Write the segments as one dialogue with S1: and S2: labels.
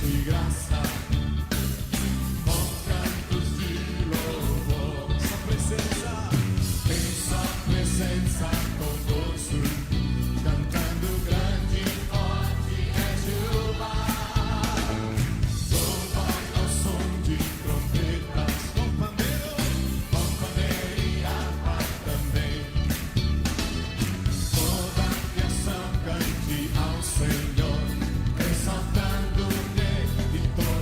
S1: e graça, com cantos de louvor. Sua presença, em sua presença conosco, cantando grande e forte é Jeová. Louvai ao som de trombetas, com pandeiro e harpa também. Toda a criação cante ao Senhor, exaltando-lhe e toda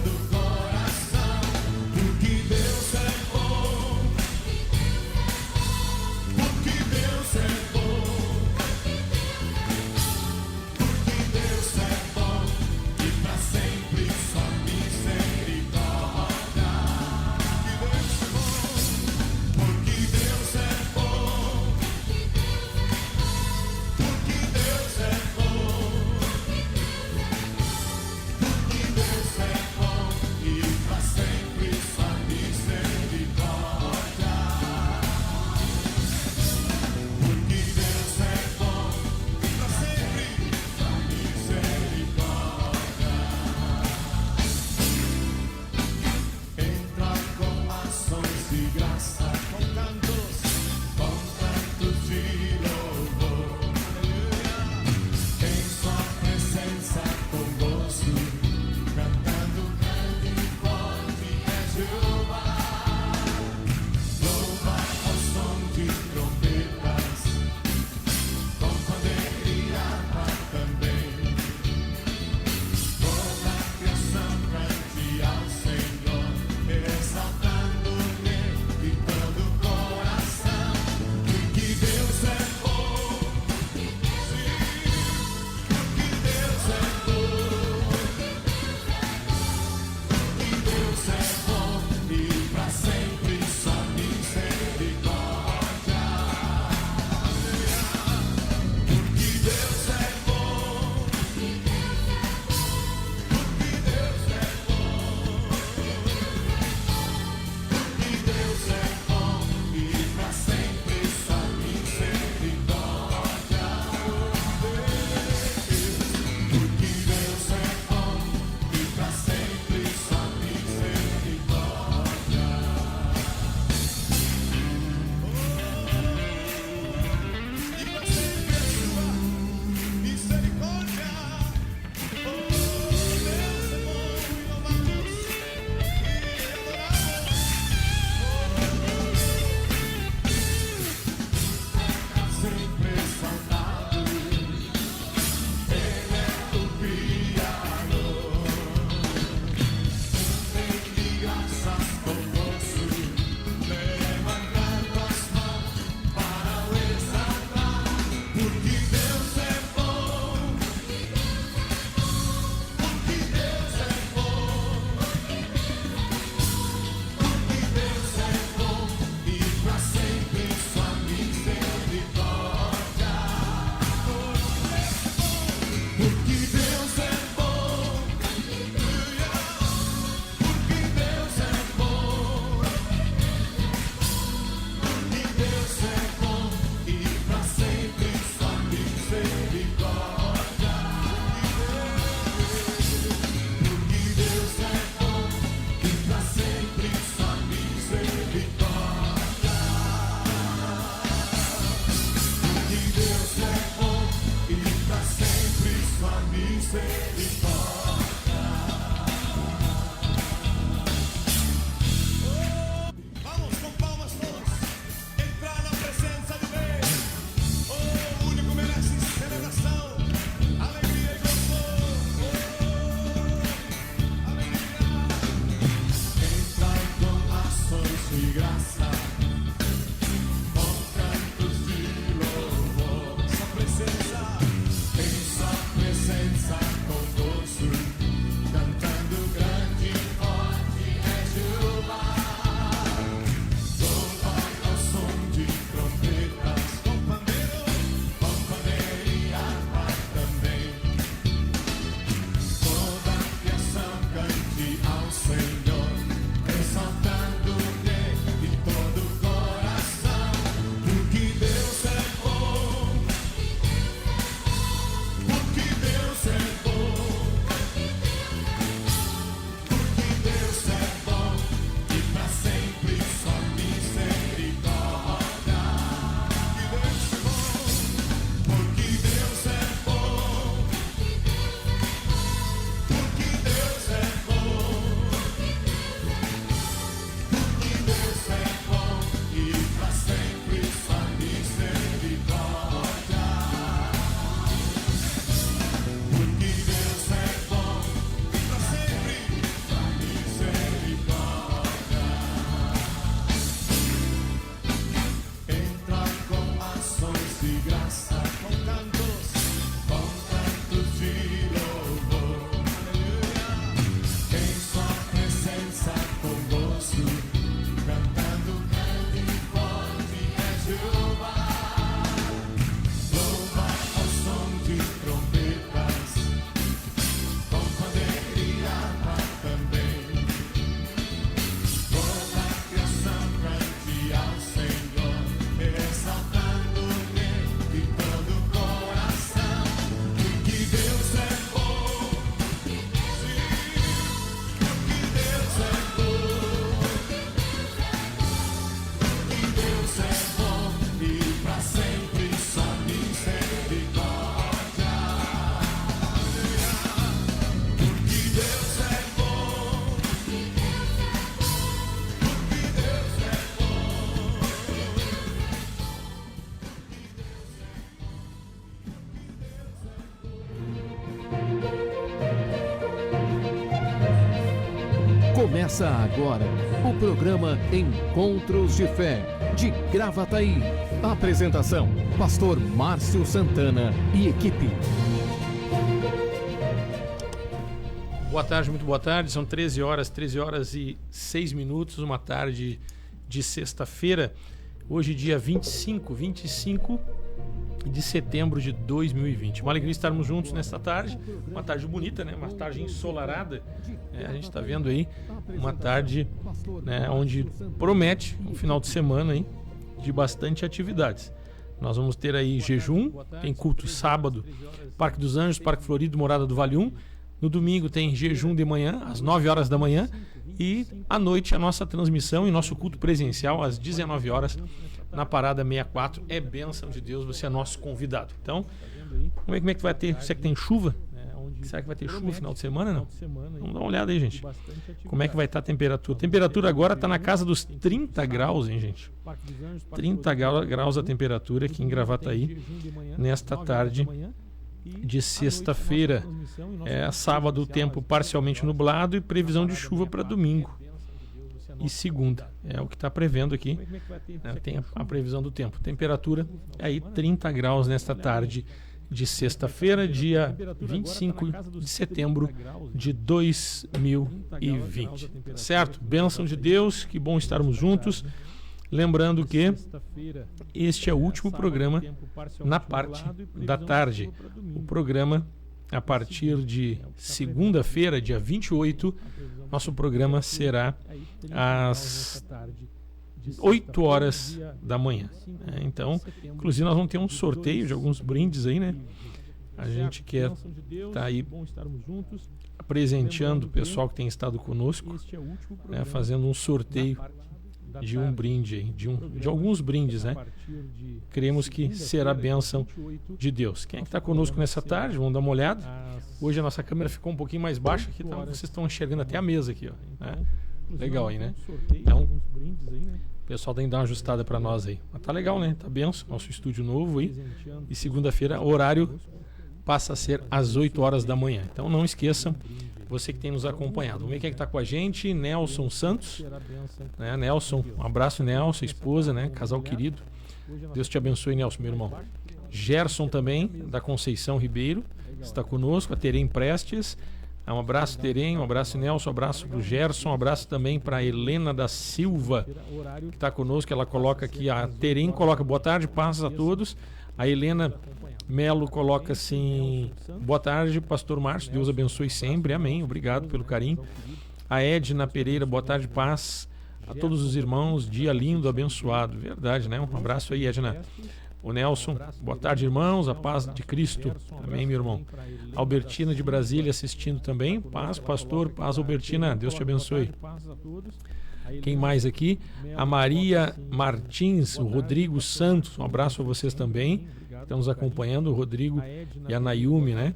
S2: Começa agora o programa Encontros de Fé, de Gravataí. Apresentação, Pastor Márcio Santana e equipe.
S3: Boa tarde, muito boa tarde. São 13 horas e 6 minutos, uma tarde de sexta-feira. Hoje, dia 25 de setembro de 2020. Uma alegria estarmos juntos nesta tarde. Uma tarde bonita, né? Uma tarde ensolarada. A gente está vendo aí uma tarde, né, onde promete um final de semana aí de bastante atividades. Nós vamos ter aí jejum, tem culto sábado, Parque dos Anjos, Parque Florido, Morada do Vale 1. No domingo tem jejum de manhã, às 9 horas da manhã. E à noite a nossa transmissão e nosso culto presencial às 19 horas na Parada 64. É bênção de Deus, você é nosso convidado. Então, vamos ver como é que vai ter. Será que tem chuva? Será que vai ter chuva no final de semana? Não? Vamos dar uma olhada aí, gente. Como é que vai estar a temperatura? A temperatura agora está na casa dos 30 graus, hein, gente? 30 graus a temperatura aqui em Gravataí, nesta tarde de sexta-feira. Sábado o tempo parcialmente nublado e previsão de chuva para domingo e segunda. É o que está prevendo aqui. Tem a previsão do tempo. Temperatura aí 30 graus nesta tarde de sexta-feira, dia 25 de setembro de 2020. Certo? Bênção de Deus, que bom estarmos juntos. Lembrando que este é o último programa na parte da tarde. O programa, a partir de segunda-feira, dia 28, nosso programa será às 8 horas da manhã. Então, inclusive nós vamos ter um sorteio de alguns brindes aí, né? A gente quer estar aí presenteando o pessoal que tem estado conosco, né? Fazendo um sorteio de um brinde aí, de alguns brindes, né? Cremos que será bênção de Deus. Quem é que está conosco nessa tarde? Vamos dar uma olhada. Hoje a nossa câmera ficou um pouquinho mais baixa aqui, então vocês estão enxergando até a mesa aqui, ó, né? Legal aí, né? Então, o pessoal tem que dar uma ajustada para nós aí. Mas tá legal, né? Tá benção. Nosso estúdio novo aí. E segunda-feira, o horário passa a ser às 8 horas da manhã. Então não esqueçam, você que tem nos acompanhado. Vamos ver quem é que tá com a gente. Nelson Santos. Né? Nelson, um abraço, Nelson, esposa, né? Casal querido. Deus te abençoe, Nelson, meu irmão. Gerson também, da Conceição Ribeiro, está conosco. A Terem Prestes. Um abraço, Terem, um abraço, Nelson, um abraço para o Gerson, um abraço também para a Helena da Silva, que está conosco. Ela coloca aqui, a Terem coloca boa tarde, paz a todos. A Helena Melo coloca assim, boa tarde, pastor Márcio, Deus abençoe sempre, amém, obrigado pelo carinho. A Edna Pereira, boa tarde, paz a todos os irmãos, dia lindo, abençoado, verdade, né? Um abraço aí, Edna. O Nelson, boa tarde, irmãos, a paz de Cristo, amém, meu irmão. Albertina de Brasília assistindo também, paz, pastor, paz, Albertina, Deus te abençoe. Quem mais aqui? A Maria Martins, o Rodrigo Santos, um abraço a vocês também, estamos acompanhando o Rodrigo e a Nayumi, né?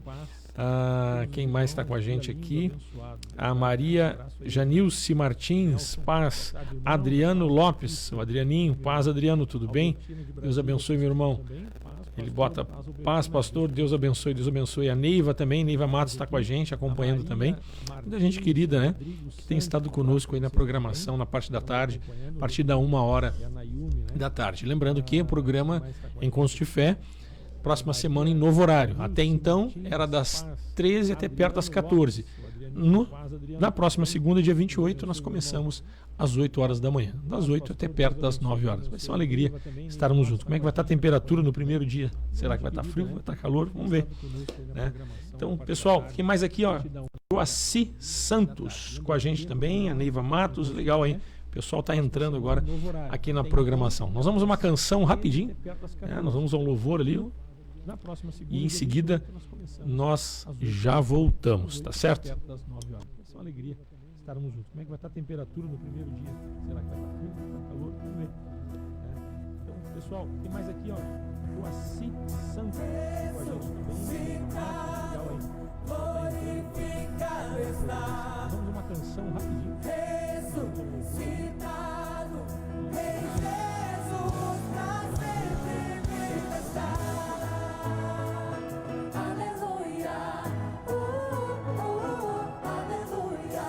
S3: Quem mais está com a gente aqui? A Maria Janilce Martins, paz. Adriano Lopes, o Adrianinho, paz, Adriano, tudo bem? Deus abençoe, meu irmão. Ele bota paz, pastor, Deus abençoe, Deus abençoe. A Neiva também, Neiva Matos está com a gente, acompanhando também. Muita gente querida, né? Que tem estado conosco aí na programação, na parte da tarde, a partir da 1 hora da tarde. Lembrando que o programa Encontros de Fé, próxima semana em novo horário. Até então era das 13 até perto das 14. Na próxima segunda, dia 28, nós começamos às 8 horas da manhã. Das 8 até perto das 9 horas. Vai ser uma alegria estarmos juntos. Como é que vai estar a temperatura no primeiro dia? Será que vai estar frio? Vai estar calor? Vamos ver, né? Então, pessoal, quem mais aqui, ó? Joaci Santos com a gente também. A Neiva Matos, legal aí. O pessoal está entrando agora aqui na programação. Nós vamos a uma canção rapidinho, né? Nós vamos ao louvor ali. E em seguida nós já voltamos, tá certo? É uma alegria estarmos juntos. Como é que vai estar a temperatura no primeiro dia? Será que vai estar frio? Vai estar calor? Vamos ver. Então, pessoal, tem mais aqui, ó. Joaci Santos com a gente também. Glorificado está. Vamos a uma canção rapidinho. Ressuscitado, em Jesus pra sempre vive está. Aleluia, aleluia.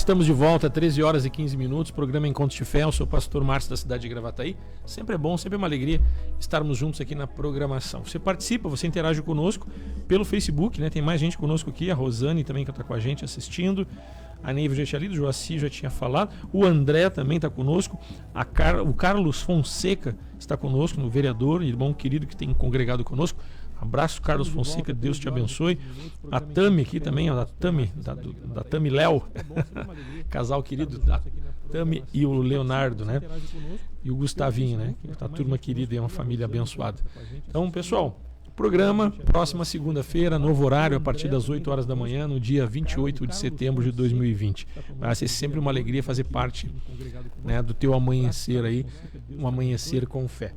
S3: Estamos de volta, 13 horas e 15 minutos, programa Encontros de Fé. Eu sou o pastor Márcio da cidade de Gravataí. Sempre é bom, sempre é uma alegria estarmos juntos aqui na programação. Você participa, você interage conosco pelo Facebook, né? Tem mais gente conosco aqui, a Rosane também que está com a gente assistindo. A Neiva já tinha lido, o Joaci já tinha falado, o André também está conosco, o Carlos Fonseca está conosco, no vereador, irmão querido que tem congregado conosco. Abraço, Carlos Fonseca, Deus te abençoe. A Tami aqui também, da Tami Léo, casal querido, da Tami e o Leonardo, né? E o Gustavinho, né? A turma querida e é uma família abençoada. Então, pessoal, programa, próxima segunda-feira, novo horário, a partir das 8 horas da manhã, no dia 28 de setembro de 2020. Vai ser sempre uma alegria fazer parte, né, do teu amanhecer aí, um amanhecer com fé.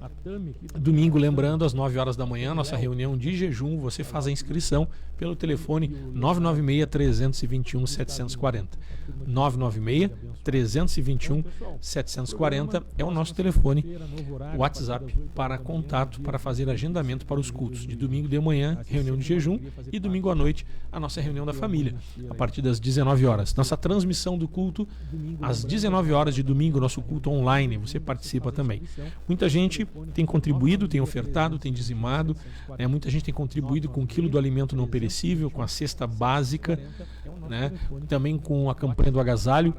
S3: Domingo, lembrando, às 9 horas da manhã, nossa reunião de jejum, você faz a inscrição pelo telefone 996-321-740. 996-321-740 é o nosso telefone, WhatsApp, para contato, para fazer agendamento para os cultos. De domingo de manhã, reunião de jejum, e domingo à noite, a nossa reunião da família, a partir das 19 horas. Nossa transmissão do culto, às 19 horas de domingo, nosso culto online, você participa também. Muita gente tem contribuído, tem ofertado, tem dizimado, né? Muita gente tem contribuído com 1 quilo do alimento não perecível, com a cesta básica, né? Também com a campanha do agasalho.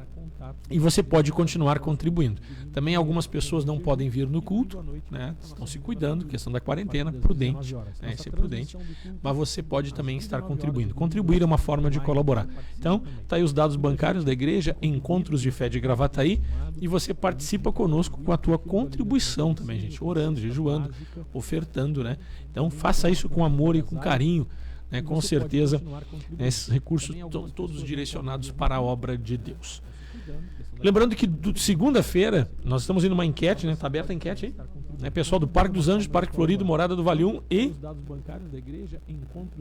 S3: E você pode continuar contribuindo. Também algumas pessoas não podem vir no culto, né? Estão se cuidando, questão da quarentena, prudente, né? Ser prudente, mas você pode também estar contribuindo. Contribuir é uma forma de colaborar. Então, tá aí os dados bancários da igreja, Encontros de Fé de Gravataí, e você participa conosco com a tua contribuição também, gente, orando, jejuando, ofertando, né? Então, faça isso com amor e com carinho, né? Com certeza, esses recursos estão todos direcionados para a obra de Deus. Lembrando que segunda-feira nós estamos indo uma enquete, né? Está aberta a enquete aí, né? Pessoal do Parque dos Anjos, Parque Florido, Morada do Vale 1 e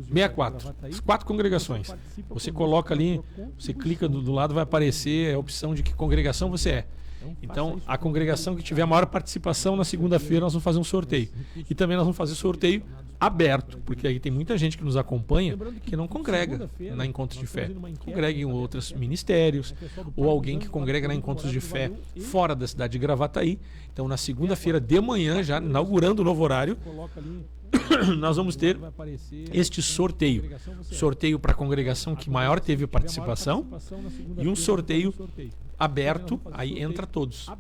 S3: 64. As 4 congregações. Você coloca ali, você clica do lado, vai aparecer a opção de que congregação você é. Então, a congregação que tiver a maior participação na segunda-feira, nós vamos fazer um sorteio. E também nós vamos fazer sorteio aberto, porque aí tem muita gente que nos acompanha que não congrega na Encontros de Fé. Congrega em outros ministérios, ou alguém que congrega na Encontros de Fé fora da cidade de Gravataí. Então, na segunda-feira de manhã, já inaugurando o novo horário, nós vamos ter este sorteio. Sorteio para a congregação que maior teve participação e um sorteio aberto, aí entra todos,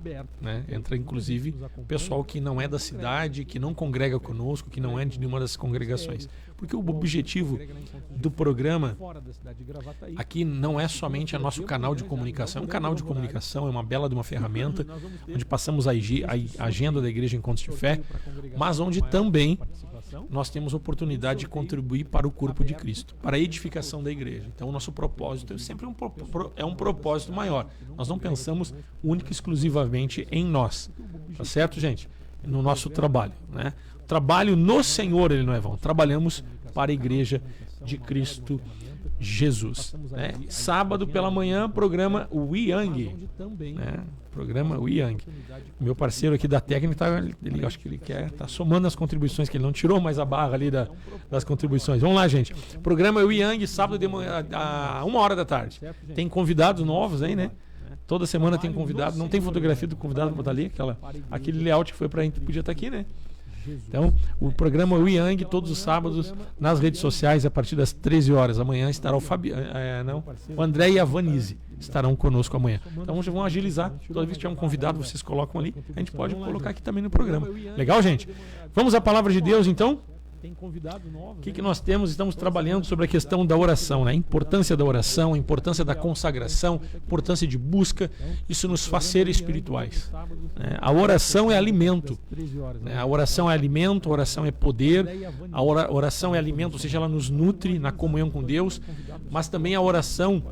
S3: né? Entra inclusive o pessoal que não é da cidade, que não congrega conosco, que não é de nenhuma das congregações. Porque o objetivo do programa aqui não é somente o nosso canal de comunicação. É um canal de comunicação, é uma bela de uma ferramenta onde passamos a agenda da Igreja Encontros de Fé, mas onde também nós temos oportunidade de contribuir para o corpo de Cristo, para a edificação da igreja. Então o nosso propósito é sempre um propósito maior. Nós não pensamos única e exclusivamente em nós, tá certo, gente? No nosso trabalho, né? O trabalho no Senhor, ele não é vão. Trabalhamos para a igreja de Cristo Jesus, né? Sábado pela manhã, programa We Young, né? Programa We Young. Meu parceiro aqui da técnica, ele acho que ele tá somando as contribuições, que ele não tirou mais a barra ali das contribuições. Vamos lá, gente. Programa We Young, sábado de manhã, a 1h da tarde. Tem convidados novos aí, né? Toda semana tem convidado. Não tem fotografia do convidado para botar ali, aquele layout que foi para a gente podia estar aqui, né? Então, o programa We Young, todos os sábados, nas redes sociais, a partir das 13 horas. Amanhã estará o André e a Vanise estarão conosco amanhã. Então, vamos agilizar. Toda vez que tiver um convidado, vocês colocam ali. A gente pode colocar aqui também no programa. Legal, gente? Vamos à palavra de Deus, então? O que nós temos? Estamos trabalhando sobre a questão da oração, né? A importância da oração, a importância da consagração, a importância de busca. Isso nos faz ser espirituais, né? A oração é alimento, né? A oração é alimento, a oração é poder, a oração é alimento, ou seja, ela nos nutre na comunhão com Deus, mas também a oração,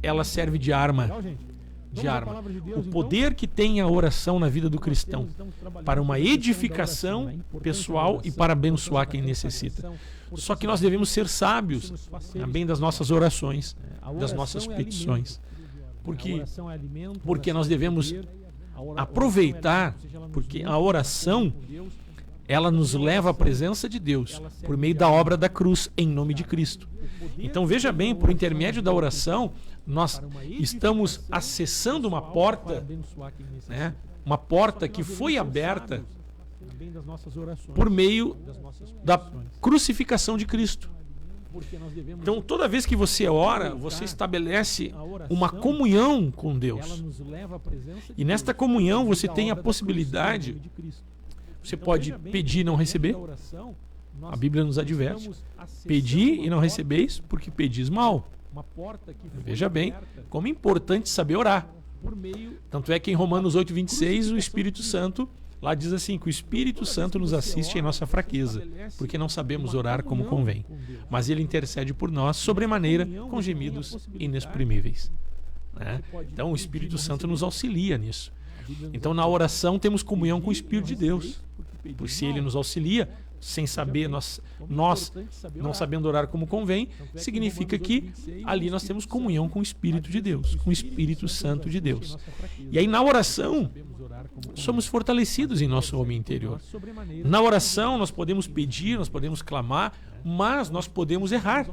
S3: ela serve de arma. O poder que tem a oração na vida do cristão para uma edificação pessoal e para abençoar quem necessita. Só que nós devemos ser sábios também das nossas orações, das nossas petições. Porque nós devemos aproveitar, porque a oração ela nos leva à presença de Deus por meio da obra da cruz em nome de Cristo. Então veja bem, por intermédio da oração, nós estamos acessando uma porta, né? Uma porta que foi aberta por meio da crucificação de Cristo. Então, toda vez que você ora, você estabelece uma comunhão com Deus. E nesta comunhão você tem a possibilidade, você pode pedir e não receber. A Bíblia nos adverte: pedi e não recebeis, porque pedis mal. Veja bem como é importante saber orar. Tanto é que em Romanos 8:26 o Espírito Santo lá diz assim, que o Espírito Santo nos assiste em nossa fraqueza, porque não sabemos orar como convém, mas ele intercede por nós sobremaneira com gemidos inexprimíveis, né? Então o Espírito Santo nos auxilia nisso. Então na oração temos comunhão com o Espírito de Deus, porque se ele nos auxilia, sem saber, nós não sabendo orar como convém, significa que ali nós temos comunhão com o Espírito de Deus, com o Espírito Santo de Deus. E aí na oração somos fortalecidos em nosso homem interior. Na oração nós podemos pedir, nós podemos clamar, mas nós podemos errar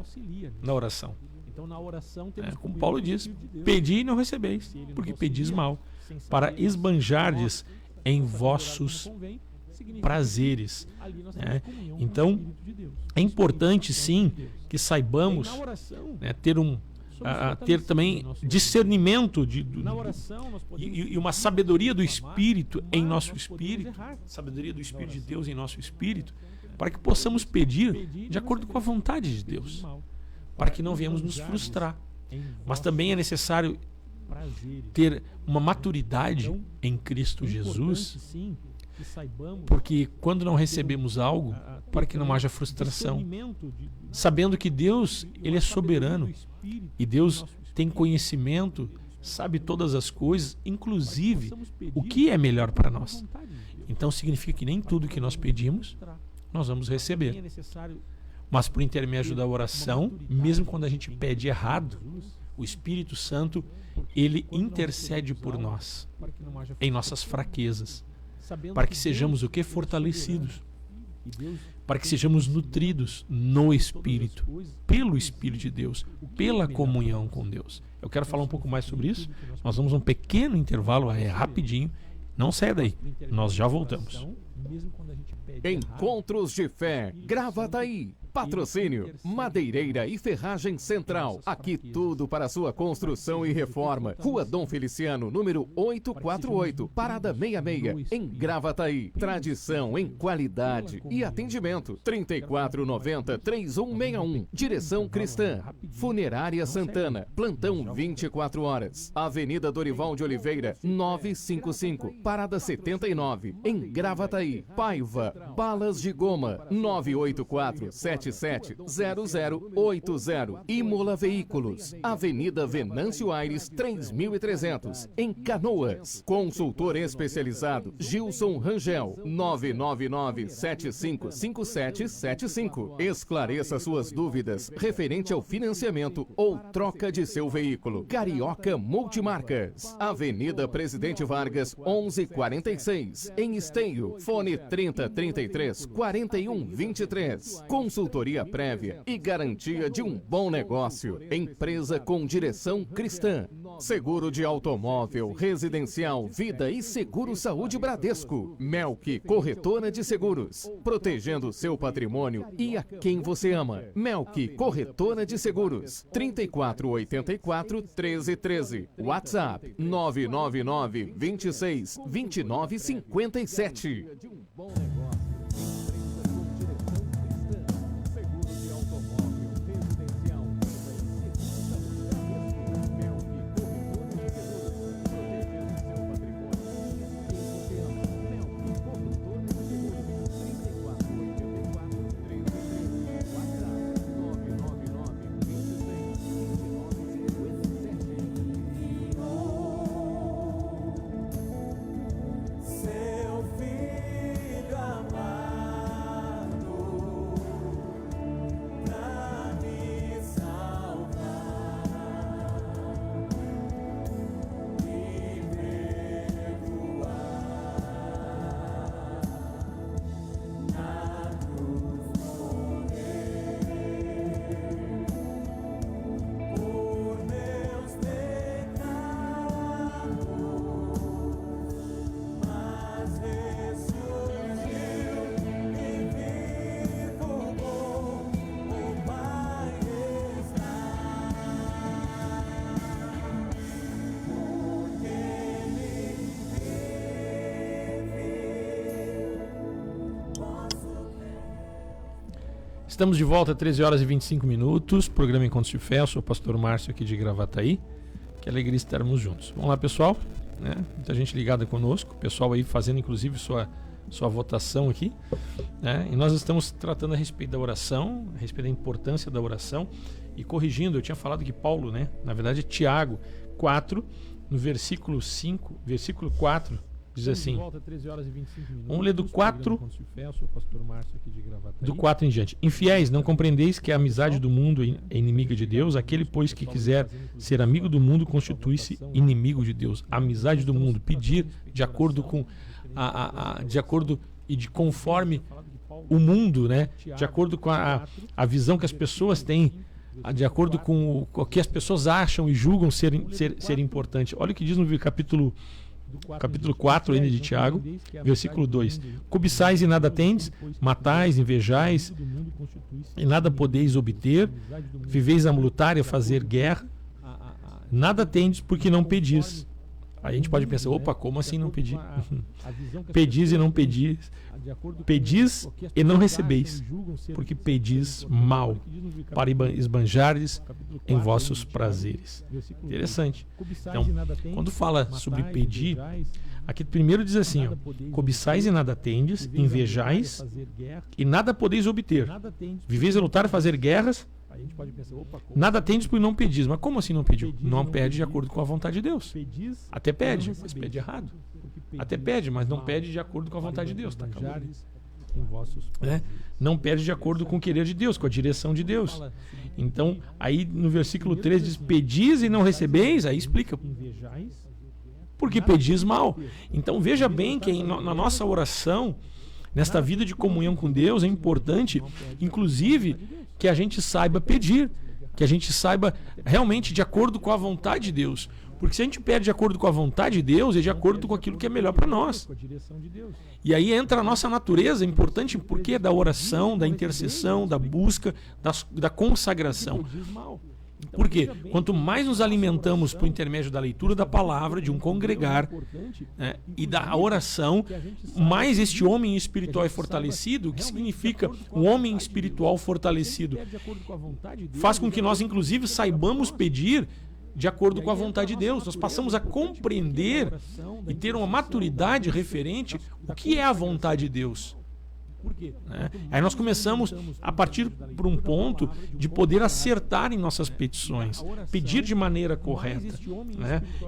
S3: na oração. Como Paulo diz: pedi e não recebeis, porque pedis mal, para esbanjardes em vossos prazeres, né? Então é importante sim que saibamos, né, ter também discernimento e uma sabedoria do Espírito em nosso espírito, sabedoria do Espírito de Deus em nosso espírito, para que possamos pedir de acordo com a vontade de Deus, para que não venhamos nos frustrar. Mas também é necessário ter uma maturidade em Cristo Jesus, porque quando não recebemos algo, para que não haja frustração, sabendo que Deus, ele é soberano e Deus tem conhecimento, sabe todas as coisas, inclusive o que é melhor para nós. Então significa que nem tudo que nós pedimos nós vamos receber, mas por intermédio da oração, mesmo quando a gente pede errado, o Espírito Santo, ele intercede por nós em nossas fraquezas, para que sejamos o que? Fortalecidos, para que sejamos nutridos no Espírito, pelo Espírito de Deus, pela comunhão com Deus. Eu quero falar um pouco mais sobre isso. Nós vamos a um pequeno intervalo, rapidinho. Não saia daí, nós já voltamos.
S2: Encontros de Fé, Gravataí. Patrocínio, Madeireira e Ferragem Central. Aqui tudo para sua construção e reforma. Rua Dom Feliciano, número 848, Parada 66, em Gravataí. Tradição em qualidade e atendimento. 3490-3161. Direção Cristã. Funerária Santana. Plantão 24 horas. Avenida Dorival de Oliveira, 955, Parada 79, em Gravataí. Paiva, Balas de Goma, 984-770080. Imola Veículos, Avenida Venâncio Aires, 3300, em Canoas. Consultor especializado Gilson Rangel, 999-755775. Esclareça suas dúvidas referente ao financiamento ou troca de seu veículo. Carioca Multimarcas, Avenida Presidente Vargas, 1146, em Esteio. Fone 3033-4123. Consultoria prévia e garantia de um bom negócio. Empresa com direção cristã. Seguro de automóvel, residencial, vida e seguro saúde Bradesco. Melk, corretora de seguros. Protegendo seu patrimônio e a quem você ama. Melk, corretora de seguros. 3484-1313. WhatsApp 999-26-2957.
S4: Seu filho
S3: Estamos de volta às 13 horas e 25 minutos. Programa Encontros de Fé. Eu sou o pastor Márcio aqui de Gravataí. Que alegria estarmos juntos. Vamos lá, pessoal. Muita gente ligada conosco. Pessoal aí fazendo inclusive sua votação aqui. E nós estamos tratando a respeito da oração, a respeito da importância da oração. E corrigindo, eu tinha falado que Paulo, na verdade é Tiago 4, no versículo 5, versículo 4, diz assim. Vamos ler do 4 em diante. Infiéis, não compreendeis que a amizade do mundo é inimiga de Deus? Aquele, pois, que quiser ser amigo do mundo, constitui-se inimigo de Deus. A amizade do mundo, pedir de acordo com de acordo e de conforme o mundo, de acordo com a visão que as pessoas têm, de acordo com o que as pessoas acham e julgam ser importante. Olha o que diz no capítulo 4 ainda de Tiago, versículo 2. Cobiçais e nada tendes, matais, invejais e nada podeis obter, viveis a lutar e a fazer guerra, nada tendes porque não pedis. Aí a gente pode pensar, opa, como assim não pedir? Pedis e não pedis. Pedis e não recebeis, porque pedis mal, para esbanjardes em vossos prazeres. Interessante. Então, quando fala sobre pedir, aqui primeiro diz assim, cobiçais e nada tendes, invejais e nada podeis obter. Viveis a lutar e fazer guerras, nada tendes por não pedis. Mas como assim não pediu? Não pede de acordo com a vontade de Deus. Até pede, mas pede errado. Até pede, mas não pede de acordo com a vontade de Deus. Não pede de acordo com o querer de Deus, com a direção de Deus. Então, aí no versículo 3 diz, pedis e não recebeis, aí explica. Porque pedis mal. Então veja bem que na nossa oração, nesta vida de comunhão com Deus, é importante, inclusive, que a gente saiba pedir, que a gente saiba realmente de acordo com a vontade de Deus. Porque se a gente pede de acordo com a vontade de Deus, é de acordo com aquilo que é melhor para nós. E aí entra a nossa natureza, importante porque é da oração, da intercessão, da busca, da consagração. Por quê? Quanto mais nos alimentamos por intermédio da leitura da palavra, de um congregar e da oração, mais este homem espiritual é fortalecido. O que significa um homem espiritual fortalecido? Faz com que nós, inclusive, saibamos pedir de acordo com a vontade de Deus. Nós passamos a compreender e ter uma maturidade referente o que é a vontade de Deus. Aí nós começamos a partir por um ponto de poder acertar em nossas petições, pedir de maneira correta.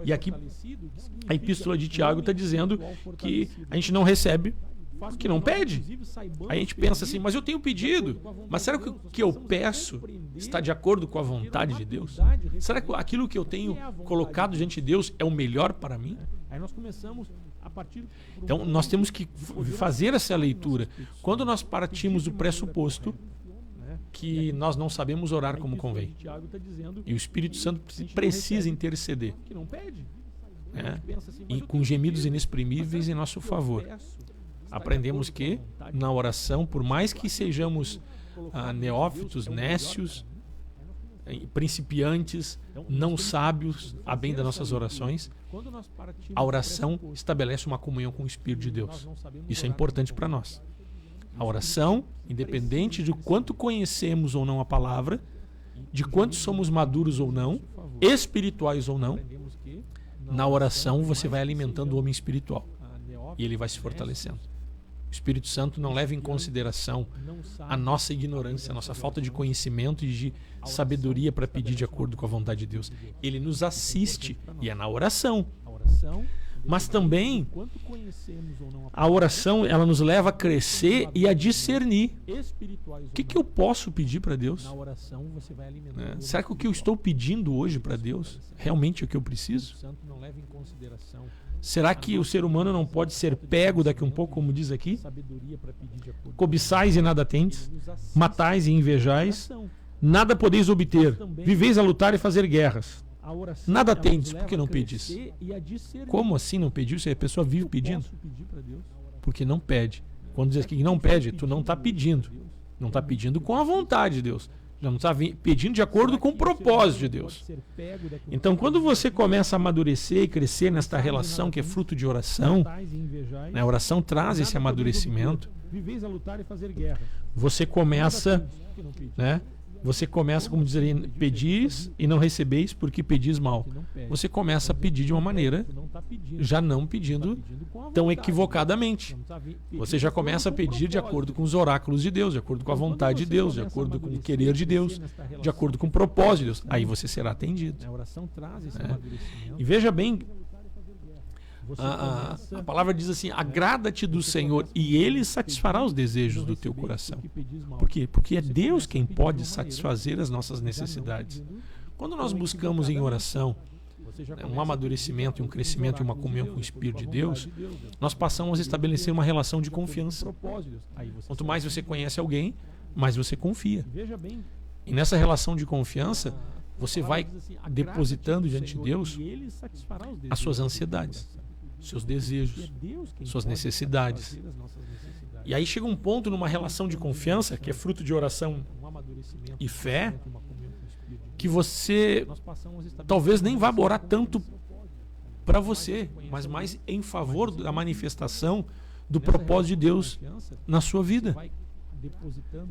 S3: E aqui a epístola de Tiago está dizendo que a gente não recebe porque não pede. Aí a gente pensa assim, mas eu tenho pedido, mas será que o que eu peço está de acordo com a vontade de Deus? Será que aquilo que eu tenho colocado diante de Deus é o melhor para mim? Então nós temos que fazer essa leitura. Quando nós partimos do pressuposto que nós não sabemos orar como convém, e o Espírito Santo precisa interceder, e com gemidos inexprimíveis em nosso favor, aprendemos que na oração, por mais que sejamos neófitos, nécios, principiantes, não sábios, a bem das nossas orações, a oração estabelece uma comunhão com o Espírito de Deus. Isso é importante para nós. A oração, independente de quanto conhecemos ou não a palavra, de quanto somos maduros ou não, espirituais ou não, na oração você vai alimentando o homem espiritual e ele vai se fortalecendo. O Espírito Santo não leva em consideração a nossa ignorância, a nossa falta de conhecimento e de sabedoria para pedir de acordo com a vontade de Deus. Ele nos assiste e é na oração. Mas também a oração, ela nos leva a crescer e a discernir. O que eu posso pedir para Deus? Será que o que eu estou pedindo hoje para Deus realmente é o que eu preciso? Será que o ser humano não pode ser pego daqui um pouco, como diz aqui? Cobiçais e nada tendes, matais e invejais, nada podeis obter, viveis a lutar e fazer guerras. Nada tendes, por que não pedis? Como assim não pediu? Se a pessoa vive pedindo? Porque não pede. Quando diz que não pede, tu não está pedindo. Não está pedindo com a vontade de Deus. Já não está pedindo de acordo com o propósito de Deus. Então, quando você começa a amadurecer e crescer nesta relação que é fruto de oração, a oração traz esse amadurecimento,
S4: Viveis a lutar e fazer guerra.
S3: você começa, né? Você começa, como diz ali, pedis e não recebeis porque pedis mal. Você começa a pedir de uma maneira, já não pedindo tão equivocadamente. Você já começa a pedir de acordo com os oráculos de Deus, de acordo com a vontade de Deus, de acordo com o querer de Deus, de acordo com o propósito de Deus. Aí você será atendido.
S4: A oração traz esse
S3: É.
S4: amadurecimento.
S3: E veja bem,
S4: Você
S3: a
S4: começa
S3: palavra diz assim: agrada-te do Senhor e Ele satisfará os desejos do teu coração. Por quê? Porque é Deus quem pode satisfazer as nossas necessidades. Quando nós buscamos em oração um amadurecimento, um crescimento e uma comunhão com o Espírito de Deus, nós passamos a estabelecer uma relação de confiança. Quanto mais você conhece alguém, mais você confia.
S4: Veja bem,
S3: E nessa relação de confiança, você vai depositando diante de Deus as suas ansiedades, seus desejos, suas necessidades. E aí chega um ponto numa relação de confiança, que é fruto de oração e fé, que você talvez nem vá orar tanto para você, mas mais em favor da manifestação do propósito de Deus na sua vida.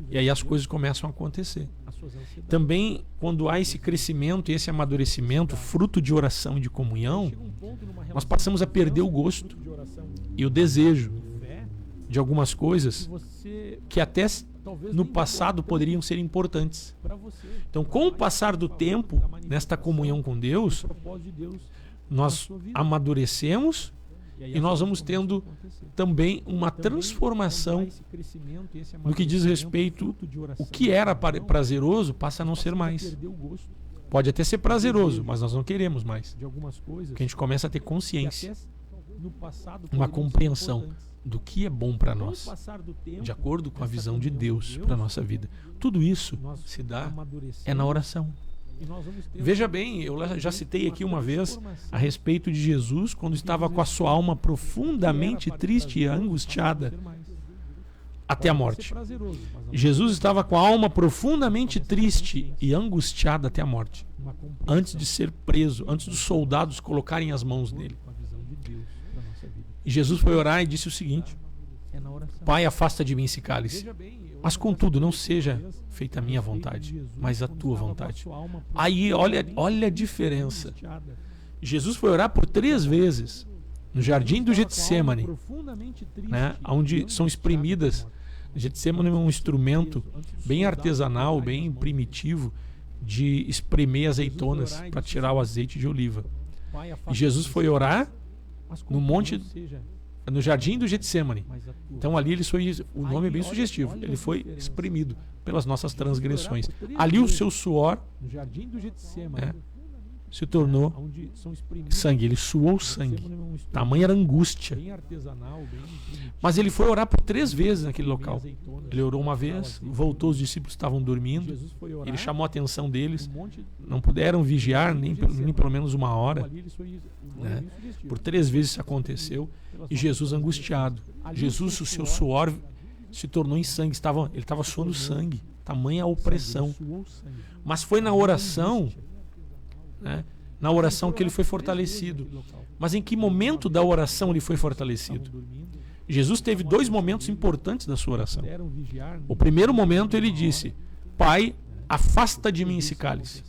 S3: E aí as coisas começam a acontecer. Também, quando há esse crescimento e esse amadurecimento, fruto de oração e de comunhão, nós passamos a perder o gosto e o desejo de algumas coisas que até no passado poderiam ser importantes. Então, com o passar do tempo, nesta comunhão com Deus, nós amadurecemos e nós vamos tendo também uma transformação no que diz respeito o que era prazeroso passa a não ser mais. Pode até ser prazeroso, mas nós não queremos mais. Porque a gente começa a ter consciência, uma compreensão do que é bom para nós, de acordo com a visão de Deus para a nossa vida. Tudo isso se dá na oração. Veja bem, eu já citei aqui uma vez a respeito de Jesus quando estava com a sua alma profundamente triste e angustiada até a morte. Jesus estava com a alma profundamente triste e angustiada até a morte, antes de ser preso, antes dos soldados colocarem as mãos nele. E Jesus foi orar e disse o seguinte: Pai, afasta de mim esse cálice, mas contudo não seja feita a minha vontade, mas a tua vontade. Aí olha a diferença. Jesus foi orar por 3 vezes no jardim do Getsêmani, né, onde são exprimidas. Getsêmani é um instrumento bem artesanal, bem primitivo de espremer azeitonas para tirar o azeite de oliva. E Jesus foi orar no jardim do Getsêmani. Então ali o nome é bem sugestivo, ele foi exprimido pelas nossas transgressões. Ali o seu suor se tornou sangue, ele suou sangue. Tamanha era a angústia. Mas ele foi orar por 3 vezes naquele local. Ele orou uma vez, voltou, os discípulos estavam dormindo, ele chamou a atenção deles, não puderam vigiar nem pelo menos 1 hora, né? Por 3 vezes isso aconteceu. E Jesus angustiado, Jesus, o seu suor se tornou em sangue, ele estava suando sangue, tamanha a opressão. Mas foi na oração, né, na oração que ele foi fortalecido. Mas em que momento da oração ele foi fortalecido? Jesus teve 2 momentos importantes da sua oração. O primeiro momento ele disse: Pai, afasta de mim esse cálice.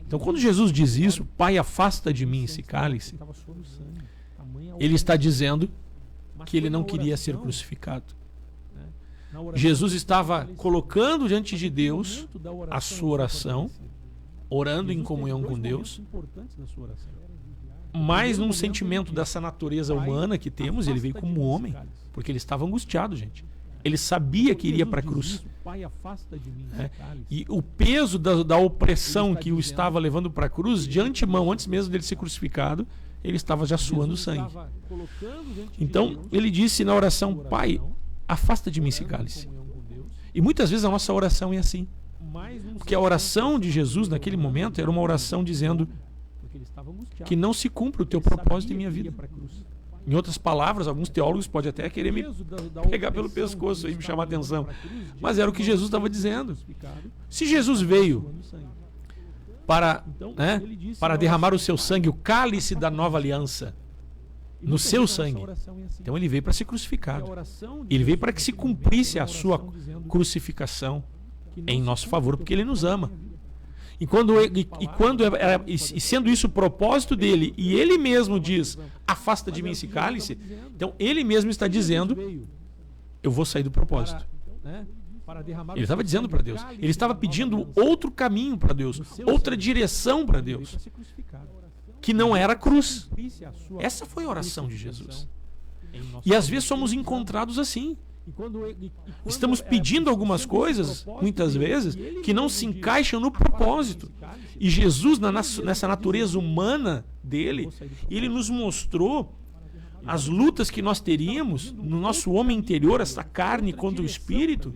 S3: Então quando Jesus diz isso, Pai, afasta de mim esse cálice, ele está dizendo que ele não queria ser crucificado. Jesus estava colocando diante de Deus a sua oração, orando em comunhão com Deus, mas num sentimento dessa natureza humana que temos. Ele veio como homem, porque ele estava angustiado, gente. Ele sabia que iria para a cruz. E o peso da opressão que o estava levando para a cruz, de antemão, antes mesmo dele ser crucificado, ele estava já suando sangue. Então, ele disse na oração: Pai, afasta de mim esse cálice. E muitas vezes a nossa oração é assim. Porque a oração de Jesus naquele momento era uma oração dizendo que não se cumpre o teu propósito em minha vida. Em outras palavras, alguns teólogos podem até querer me pegar pelo pescoço e me chamar a atenção, mas era o que Jesus estava dizendo. Se Jesus veio para derramar o seu sangue, o cálice da nova aliança, no seu sangue. Então ele veio para ser crucificado. Ele veio para que se cumprisse a sua crucificação em nosso favor, porque ele nos ama. E sendo isso o propósito dele, e ele mesmo diz, afasta de mim esse cálice, então ele mesmo está dizendo, eu vou sair do propósito. Ele estava dizendo para Deus, ele estava pedindo outro caminho para Deus, outra direção para Deus, que não era a cruz. Essa foi a oração de Jesus. E às vezes somos encontrados assim. Estamos pedindo algumas coisas, muitas vezes, que não se encaixam no propósito. E Jesus, nessa natureza humana dele, ele nos mostrou as lutas que nós teríamos no nosso homem interior, essa carne contra o espírito.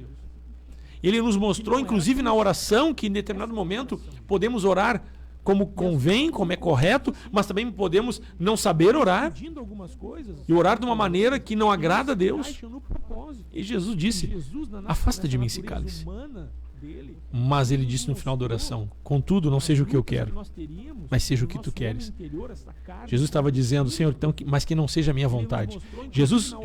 S3: Ele nos mostrou, inclusive na oração, que em determinado momento podemos orar como convém, como é correto, mas também podemos não saber orar e orar de uma maneira que não agrada a Deus. E Jesus disse, afasta de mim esse cálice. Mas ele disse no final da oração, contudo, não seja o que eu quero, mas seja o que tu queres. Jesus estava dizendo, Senhor, então, mas que não seja a minha vontade. Jesus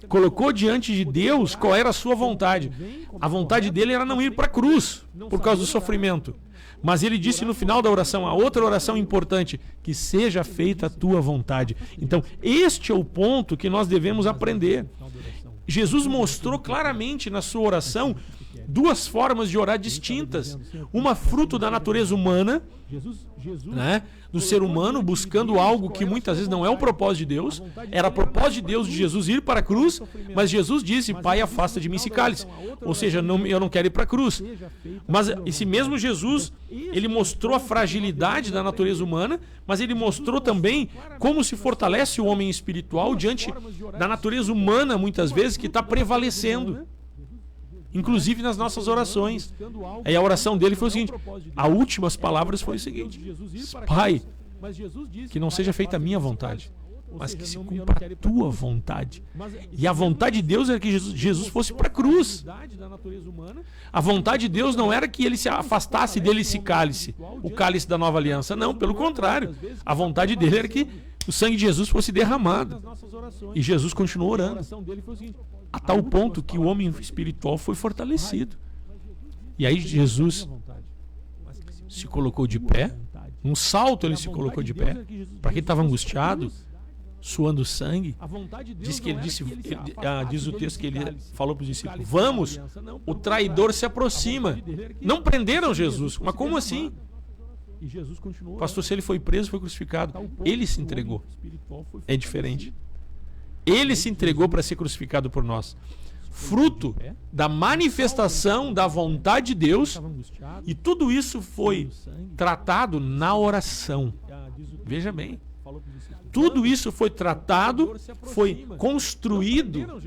S3: colocou diante de Deus qual era a sua vontade. A vontade dele era não ir para a cruz por causa do sofrimento. Mas ele disse no final da oração, a outra oração importante, que seja feita a tua vontade. Então, este é o ponto que nós devemos aprender. Jesus mostrou claramente na sua oração duas formas de orar distintas. Uma fruto da natureza humana, né, do ser humano buscando algo que muitas vezes não é o propósito de Deus. Era o propósito de Deus de Jesus ir para a cruz, mas Jesus disse, Pai, afasta de mim esse cálice. Ou seja, eu não quero ir para a cruz. Mas esse mesmo Jesus, ele mostrou a fragilidade da natureza humana, mas ele mostrou também como se fortalece o homem espiritual diante da natureza humana, muitas vezes, que está prevalecendo. Inclusive nas nossas orações. Aí a oração dele foi o seguinte, as últimas palavras foi o seguinte, Pai, que não seja feita a minha vontade, mas que se cumpra a tua vontade. E a vontade de Deus era que Jesus fosse para a cruz. A vontade de Deus não era que ele se afastasse dele esse cálice, o cálice da nova aliança. Não, pelo contrário. A vontade dele era que o sangue de Jesus fosse derramado. E Jesus continuou orando. A tal ponto que o homem espiritual foi fortalecido. E aí Jesus se colocou de pé. Num salto ele se colocou de pé. Para quem estava angustiado, suando sangue, diz o texto que ele falou para os discípulos, vamos, o traidor se aproxima. Não prenderam Jesus. Mas como assim? Pastor, se ele foi preso, foi crucificado. Ele se entregou. É diferente. Ele se entregou para ser crucificado por nós. Fruto da manifestação da vontade de Deus. E tudo isso foi tratado na oração. Veja bem. Tudo isso foi tratado, foi construído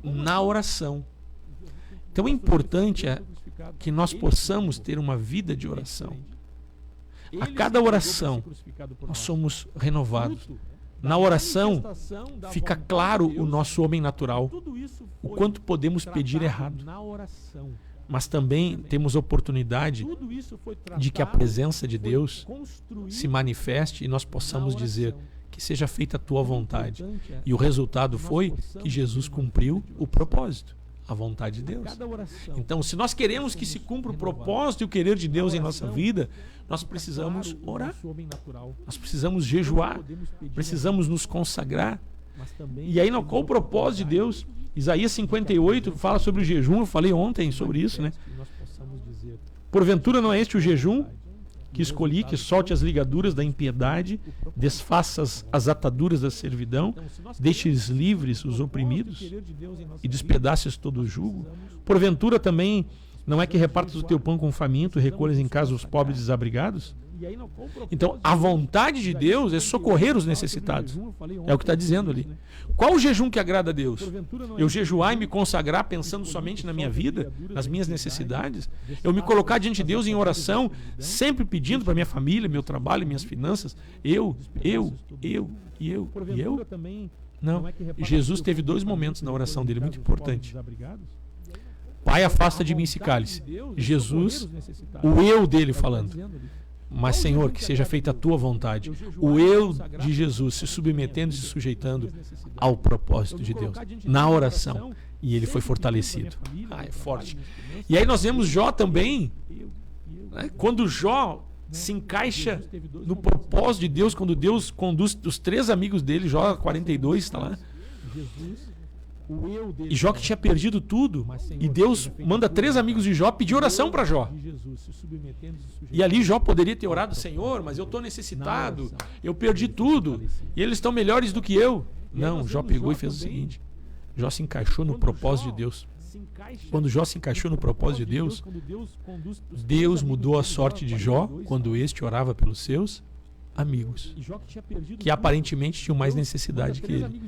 S3: na oração. Então é importante que nós possamos ter uma vida de oração. A cada oração, nós somos renovados. Na oração, fica claro o nosso homem natural, o quanto podemos pedir errado. Mas também temos oportunidade de que a presença de Deus se manifeste e nós possamos dizer que seja feita a tua vontade. E o resultado foi que Jesus cumpriu o propósito, a vontade de Deus. Então, se nós queremos que se cumpra o propósito e o querer de Deus em nossa vida, nós precisamos orar, nós precisamos jejuar, precisamos nos consagrar. E aí, qual o propósito de Deus? Isaías 58 fala sobre o jejum, eu falei ontem sobre isso, né? Porventura não é este o jejum que escolhi, que solte as ligaduras da impiedade, desfaça as ataduras da servidão, deixes livres os oprimidos e despedaces todo o jugo? Porventura também não é que repartas o teu pão com o faminto e recolhas em casa os pobres desabrigados? Então, a vontade de Deus é socorrer os necessitados. É o que está dizendo ali. Qual o jejum que agrada a Deus? Eu jejuar e me consagrar pensando somente na minha vida, nas minhas necessidades? Eu me colocar diante de Deus em oração, sempre pedindo para minha família, meu trabalho, minhas finanças? Eu? Não. Jesus teve dois momentos na oração dele, muito importante. Pai, afasta de mim esse cálice. Jesus, o eu dele falando. Mas, Senhor, que seja feita a tua vontade. O eu de Jesus se submetendo e se sujeitando ao propósito de Deus, na oração. E ele foi fortalecido. É forte. E aí nós vemos Jó também, né? Quando Jó se encaixa no propósito de Deus, quando Deus conduz os 3 amigos dele, Jó 42 está lá. E Jó que tinha perdido tudo, e Deus manda 3 amigos de Jó pedir oração para Jó. E ali Jó poderia ter orado: Senhor, mas eu estou necessitado, eu perdi tudo, e eles estão melhores do que eu. Não, Jó pegou e fez o seguinte: Jó se encaixou no propósito de Deus. Quando Jó se encaixou no propósito de Deus, Deus mudou a sorte de Jó quando este orava pelos seus amigos, que aparentemente tinham mais necessidade que ele.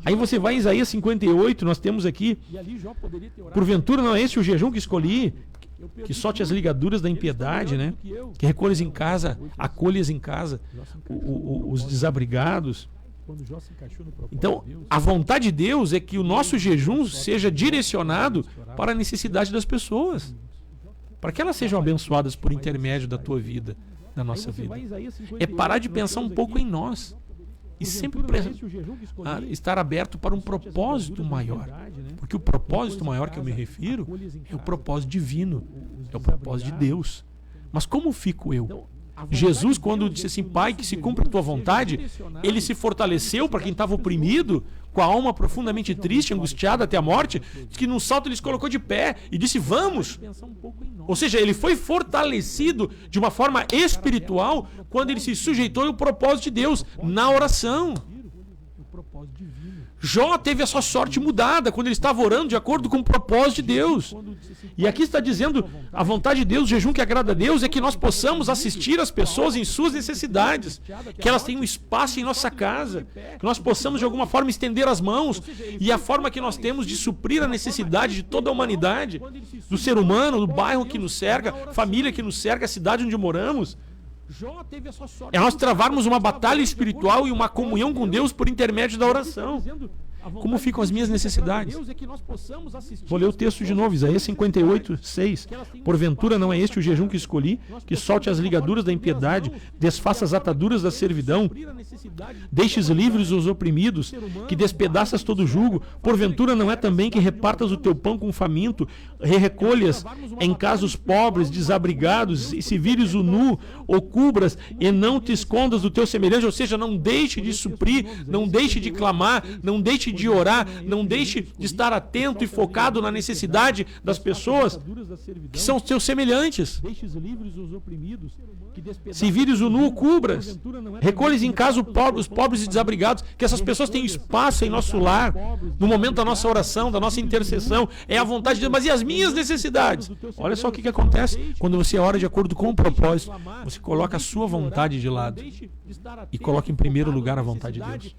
S3: Aí você vai em Isaías 58, nós temos aqui: porventura não é esse o jejum que escolhi, que solte as ligaduras da impiedade, né? Que recolhes em casa, acolhes em casa os desabrigados. Então, a vontade de Deus é que o nosso jejum seja direcionado para a necessidade das pessoas, para que elas sejam abençoadas por intermédio da tua vida, da nossa vida. É parar de pensar um pouco em nós e sempre estar aberto para um propósito maior, porque o propósito maior que eu me refiro é o propósito divino, é o propósito de Deus. Mas como fico eu? Jesus, quando disse assim: Pai, que se cumpra a tua vontade, ele se fortaleceu para quem estava oprimido, com a alma profundamente triste, angustiada até a morte, que num salto ele se colocou de pé e disse: vamos. Ou seja, ele foi fortalecido de uma forma espiritual quando ele se sujeitou ao propósito de Deus na oração. Jó teve a sua sorte mudada quando ele estava orando de acordo com o propósito de Deus. E aqui está dizendo: a vontade de Deus, o jejum que agrada a Deus, é que nós possamos assistir as pessoas em suas necessidades, que elas tenham espaço em nossa casa, que nós possamos de alguma forma estender as mãos, e a forma que nós temos de suprir a necessidade de toda a humanidade, do ser humano, do bairro que nos cerca, família que nos cerca, a cidade onde moramos. É nós travarmos uma batalha espiritual e uma comunhão com Deus por intermédio da oração. Como ficam as minhas necessidades? Vou ler o texto de novo, Isaías 58, 6. Porventura não é este o jejum que escolhi, que solte as ligaduras da impiedade, desfaça as ataduras da servidão, deixes livres os oprimidos, que despedaças todo jugo. Porventura não é também que repartas o teu pão com o faminto, recolhas em casa os pobres, desabrigados, e se vires o nu, ou cubras, e não te escondas do teu semelhante. Ou seja, não deixe de suprir, não deixe de clamar, não deixe de orar, não deixe de estar atento e focado na necessidade das pessoas que são os teus semelhantes. Se vires o nu, cubras. Recolhes em casa os pobres e desabrigados, que essas pessoas tenham espaço em nosso lar, no momento da nossa oração, da nossa intercessão. É a vontade de Deus. Mas e as minhas necessidades? Olha só o que acontece quando você ora de acordo com o propósito. Você coloca a sua vontade de lado e coloca em primeiro lugar a vontade de Deus.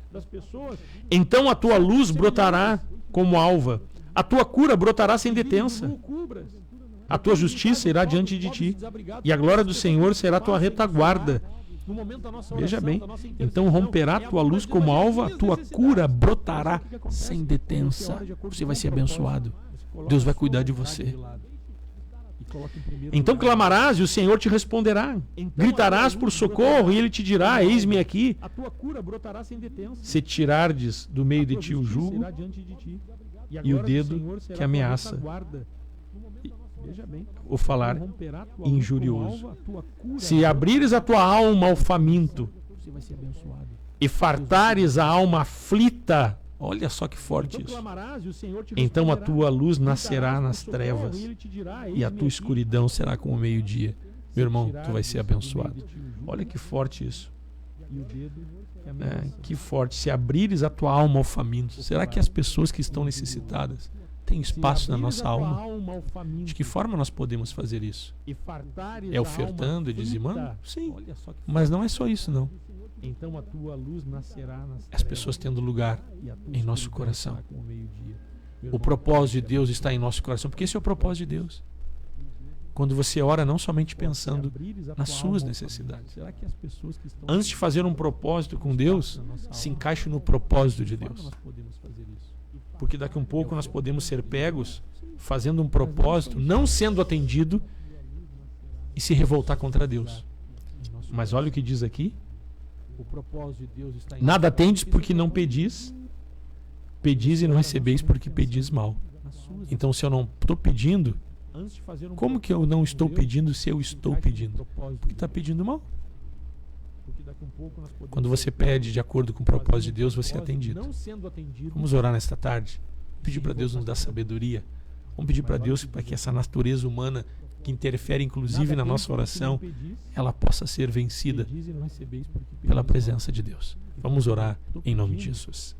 S3: Então a tua luz brotará como alva, a tua cura brotará sem detença, a tua justiça irá diante de ti, e a glória do Senhor será a tua retaguarda. Veja bem, então romperá a tua luz como alva, a tua cura brotará sem detença. Você vai ser abençoado, Deus vai cuidar de você. Então clamarás e o Senhor te responderá. Gritarás por socorro e Ele te dirá: eis-me aqui. Se tirardes do meio de ti o jugo e o dedo que ameaça, o falar injurioso. Se abrires a tua alma ao faminto e fartares a alma aflita, olha só que forte isso. Então a tua luz nascerá nas trevas e a tua escuridão será como o meio-dia. Meu irmão, tu vai ser abençoado. Olha que forte isso. Que forte. Se abrires a tua alma ao faminto, será que as pessoas que estão necessitadas têm espaço na nossa alma? De que forma nós podemos fazer isso? É ofertando e dizimando? Sim. Mas não é só isso, não. Então a tua luz nascerá nas trevas, as pessoas tendo lugar em nosso coração. O propósito de Deus está em nosso coração, porque esse é o propósito de Deus. Quando você ora não somente pensando nas suas necessidades. Antes de fazer um propósito com Deus, se encaixe no propósito de Deus. Porque daqui a um pouco nós podemos ser pegos fazendo um propósito, não sendo atendido, e se revoltar contra Deus. Mas olha o que diz aqui.
S4: O propósito de Deus está em
S3: Nada tendes porque não pedis. Pedis e não recebeis porque pedis mal.
S4: nas suas.
S3: Então, se eu não estou pedindo,
S4: Antes de fazer um
S3: como que eu não estou pedindo se eu estou pedindo?
S4: propósito
S3: Porque está pedindo mal.
S4: Porque daqui a um pouco nós podemos
S3: Quando você pede de acordo com o propósito de Deus, você é atendido.
S4: Não sendo atendido.
S3: Vamos orar nesta tarde. Pedir para Deus nos dar sabedoria. Vamos pedir para Deus para que essa natureza humana que interfere inclusive na nossa oração, ela possa ser vencida pela presença de Deus. Vamos orar em nome de Jesus.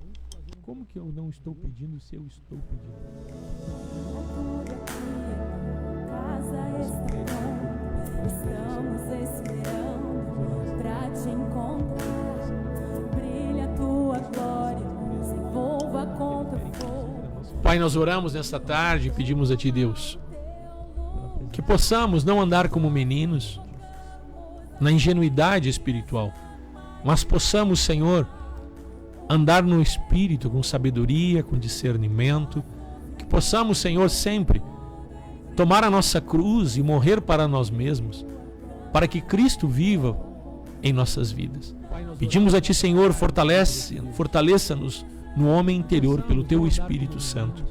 S4: Como que eu não estou pedindo se eu estou pedindo?
S5: Casa está bom, estamos esperando pra te encontrar. Brilha a tua glória, nos envolva com teu fogo.
S3: Pai, nós oramos nesta tarde e pedimos a Ti, Deus, que possamos não andar como meninos na ingenuidade espiritual, mas possamos, Senhor, andar no Espírito com sabedoria, com discernimento, que possamos, Senhor, sempre tomar a nossa cruz e morrer para nós mesmos, para que Cristo viva em nossas vidas. Pedimos a Ti, Senhor, fortaleça-nos no homem interior pelo Teu Espírito Santo.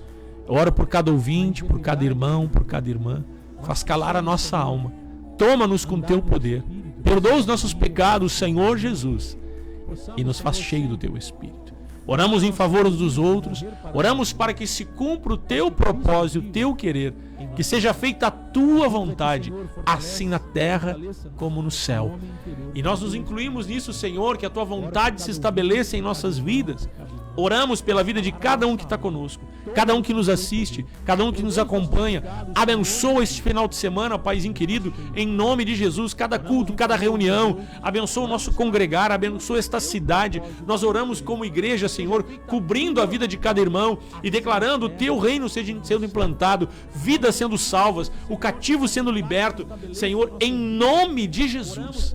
S3: Eu oro por cada ouvinte, por cada irmão, por cada irmã. Faz calar a nossa alma. Toma-nos com Teu poder. Perdoa os nossos pecados, Senhor Jesus, e nos faz cheio do Teu Espírito. Oramos em favor uns dos outros, oramos para que se cumpra o Teu propósito, o Teu querer, que seja feita a Tua vontade, assim na terra como no céu. E nós nos incluímos nisso, Senhor, que a Tua vontade se estabeleça em nossas vidas. Oramos pela vida de cada um que está conosco, cada um que nos assiste, cada um que nos acompanha. Abençoa este final de semana, Paizinho querido, em nome de Jesus, cada culto, cada reunião. Abençoa o nosso congregar, abençoa esta cidade. Nós oramos como igreja, Senhor, cobrindo a vida de cada irmão e declarando o Teu reino sendo implantado, vidas sendo salvas, o cativo sendo liberto. Senhor, em nome de Jesus,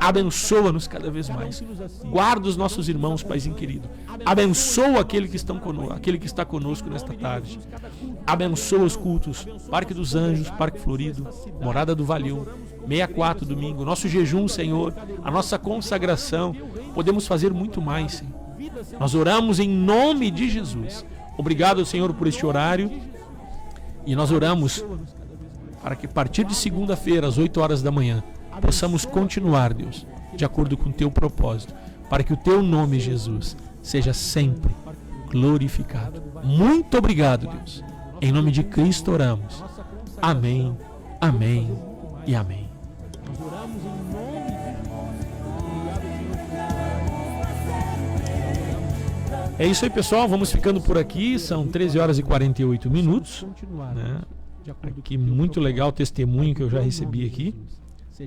S3: abençoa-nos cada vez mais. Guarda os nossos irmãos, Paizinho querido. Abençoa aquele que está conosco nesta tarde. Abençoa os cultos, Parque dos Anjos, Parque Florido, Morada do Vale 1, 64 domingo, nosso jejum, Senhor, a nossa consagração. Podemos fazer muito mais, Senhor. Nós oramos em nome de Jesus. Obrigado, Senhor, por este horário. E nós oramos para que a partir de segunda-feira, às 8 horas da manhã, possamos continuar, Deus, de acordo com o Teu propósito, para que o Teu nome, Jesus, seja sempre glorificado. Muito obrigado, Deus. Em nome de Cristo oramos. Amém, amém e amém. É isso aí, pessoal. Vamos ficando por aqui. São 13 horas e 48 minutos. Né? Aqui, muito legal o testemunho que eu já recebi aqui.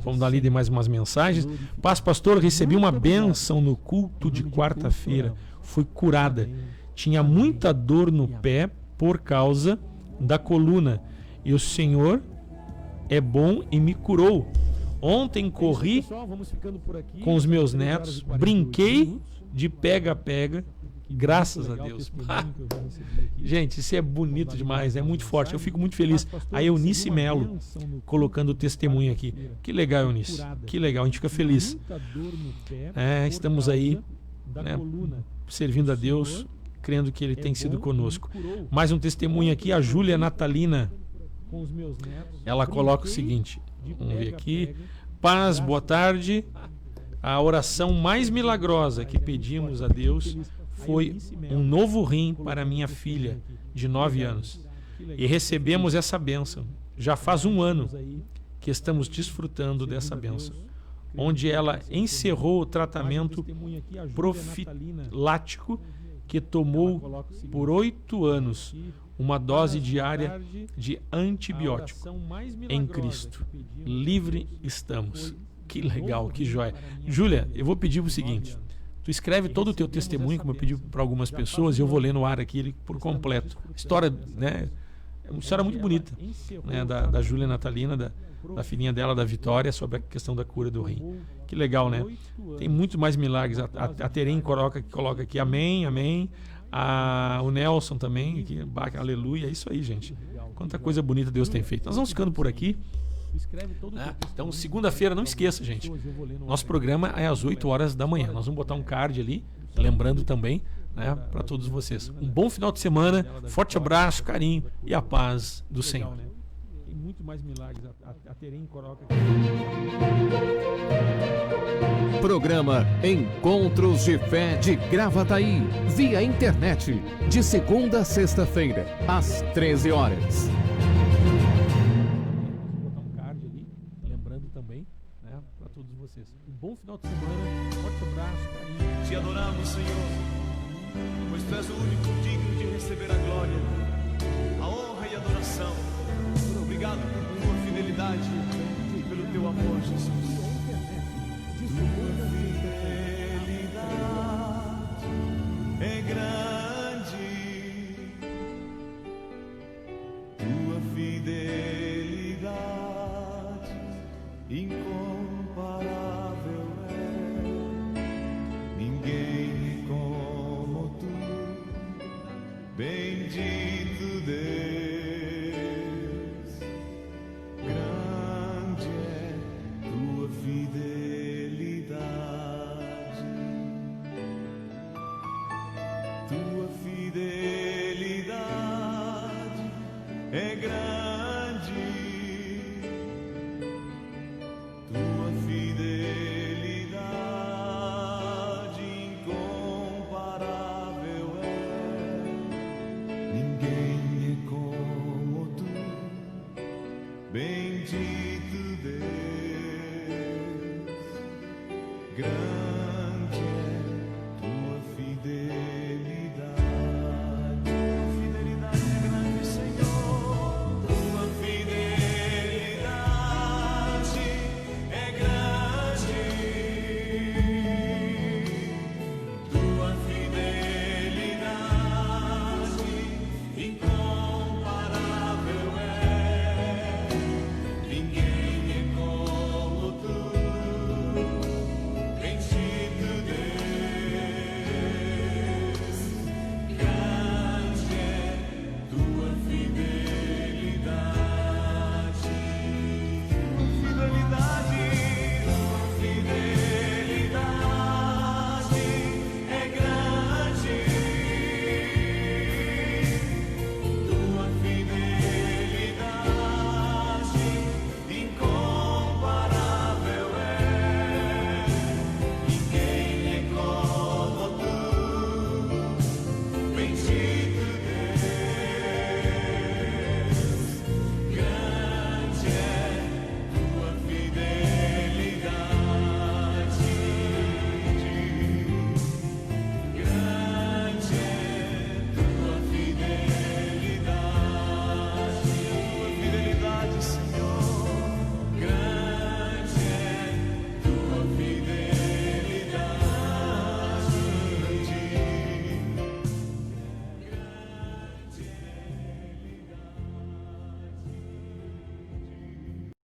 S3: Vamos dar lida em mais umas mensagens. Paz, pastor, recebi uma bênção no culto de quarta-feira. Fui curada. Tinha muita dor no pé por causa da coluna. E o Senhor é bom e me curou. Ontem corri com os meus netos, brinquei de pega-pega. Graças a Deus. Gente, isso é bonito demais, é muito forte. Eu fico muito feliz. A Eunice Melo colocando o testemunho aqui. Que legal, Eunice. Que legal, a gente fica feliz. Estamos aí, né, servindo a Deus, crendo que Ele tem sido conosco. Mais um testemunho aqui, a Júlia Natalina. Ela coloca o seguinte. Vamos ver aqui. Paz, boa tarde. A oração mais milagrosa que pedimos a Deus foi um novo rim para minha filha de 9 anos. E recebemos essa bênção. Já faz 1 ano que estamos desfrutando dessa bênção, onde ela encerrou o tratamento profilático que tomou por 8 anos, uma dose diária de antibiótico. Em Cristo, livre estamos. Que legal, que joia. Júlia, eu vou pedir o seguinte. Tu escreve todo o teu testemunho, como eu pedi para algumas pessoas, e eu vou ler no ar aqui ele por completo. História, né? É uma história muito bonita, né? Da Júlia Natalina, da filhinha dela, da Vitória, sobre a questão da cura do rim. Que legal, né? Tem muito mais milagres. A Terem coloca aqui, amém, amém. O Nelson também, aqui, aleluia. É isso aí, gente. Quanta coisa bonita Deus tem feito. Nós vamos ficando por aqui. né? Então, segunda-feira, não esqueça, gente. Nosso programa é às 8 horas da manhã. Nós vamos botar um card ali, lembrando também, né, para todos vocês. Um bom final de semana, forte abraço, carinho e a paz do Senhor.
S4: Tem muito mais milagres a terem em Coroca.
S2: Programa Encontros de Fé de Gravataí, via internet, de segunda a sexta-feira, às 13 horas.
S4: Vou botar um card ali, lembrando também, né, para todos vocês. Um bom final de semana, forte abraço, carinho.
S1: Te adoramos, Senhor, pois Tu és o único digno de receber a glória, a honra e a adoração. Obrigado por Tua fidelidade e pelo Teu amor, Jesus. Tua fidelidade é grande, Tua fidelidade incomparável é. Ninguém como Tu, bendito Deus. Grande é Tua fidelidade. Tua fidelidade é grande. Tua fidelidade incomparável é. Ninguém é como Tu, bendito Deus. Grande